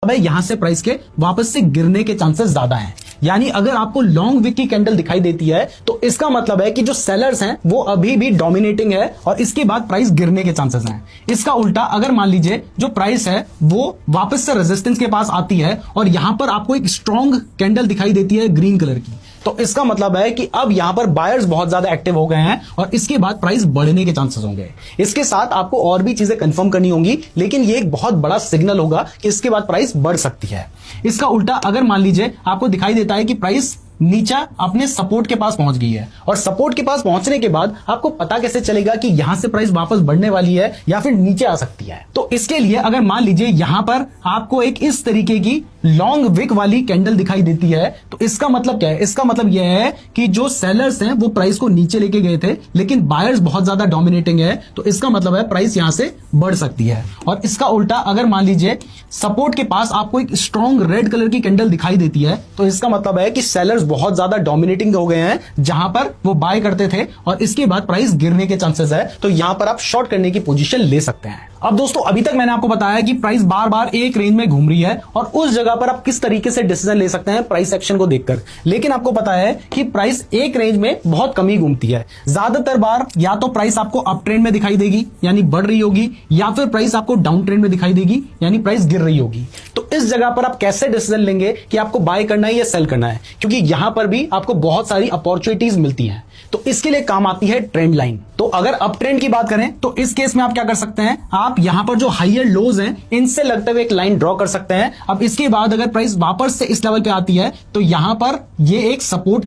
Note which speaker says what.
Speaker 1: भाई यहां से प्राइस के वापस से गिरने के चांसेस ज्यादा हैं। यानी अगर आपको लॉन्ग विक की कैंडल दिखाई देती है तो इसका मतलब है कि जो सेलर्स हैं वो अभी भी डोमिनेटिंग है और इसके बाद प्राइस गिरने के चांसेस हैं। इसका उल्टा अगर मान लीजिए जो प्राइस है वो वापस से रेजिस्टेंस के पास आती है और यहां पर आपको एक स्ट्रॉन्ग कैंडल दिखाई देती है ग्रीन कलर की, तो इसका मतलब है कि अब यहां पर बायर्स बहुत ज्यादा एक्टिव हो गए हैं और इसके बाद प्राइस बढ़ने के चांसेस होंगे। इसके साथ आपको और भी चीजें कंफर्म करनी होंगी, लेकिन ये एक बहुत बड़ा सिग्नल होगा कि इसके बाद प्राइस बढ़ सकती है। इसका उल्टा अगर मान लीजिए आपको दिखाई देता है कि प्राइस नीचा अपने सपोर्ट के पास पहुंच गई है और सपोर्ट के पास पहुंचने के बाद आपको पता कैसे चलेगा कि यहां से प्राइस वापस बढ़ने वाली है या फिर नीचे आ सकती है। तो इसके लिए अगर मान लीजिए यहां पर आपको एक इस तरीके की लॉन्ग विक वाली कैंडल दिखाई देती है तो इसका मतलब क्या है? इसका मतलब यह है कि जो सेलर्स हैं वो प्राइस को नीचे लेके गए थे लेकिन बायर्स बहुत ज्यादा डोमिनेटिंग है, तो इसका मतलब है प्राइस यहां से बढ़ सकती है। और इसका उल्टा अगर मान लीजिए सपोर्ट के पास आपको एक स्ट्रॉन्ग रेड कलर की कैंडल दिखाई देती है तो इसका मतलब है कि सेलर्स बहुत ज्यादा डोमिनेटिंग हो गए हैं जहां पर वो बाय करते थे और इसके बाद प्राइस गिरने के चांसेस है, तो यहां पर आप शॉर्ट करने की पोजीशन ले सकते हैं। अब दोस्तों अभी तक मैंने आपको बताया कि प्राइस बार बार एक रेंज में घूम रही है और उस जगह पर आप किस तरीके से डिसीजन ले सकते हैं प्राइस एक्शन को देखकर, लेकिन आपको पता है कि प्राइस एक रेंज में बहुत कम ही घूमती है। ज्यादातर बार या तो प्राइस आपको अप ट्रेंड में दिखाई देगी यानी बढ़ रही होगी, या फिर प्राइस आपको डाउन ट्रेंड में दिखाई देगी यानी प्राइस गिर रही होगी। तो इस जगह पर आप कैसे डिसीजन लेंगे कि आपको बाय करना है या सेल करना है, क्योंकि यहां पर भी आपको बहुत सारी अपॉर्चुनिटीज मिलती हैं। तो इसके लिए काम आती है ट्रेंड लाइन। तो अगर अप ट्रेंड की बात करें तो इस केस में आप क्या कर सकते हैं, आप यहां पर जो हायर लोज हैं इनसे लगते हुए एक लाइन ड्रॉ कर सकते हैं। अब इसके बाद अगर प्राइस वापस से इस लेवल पे आती है तो यहां पर ये एक सपोर्ट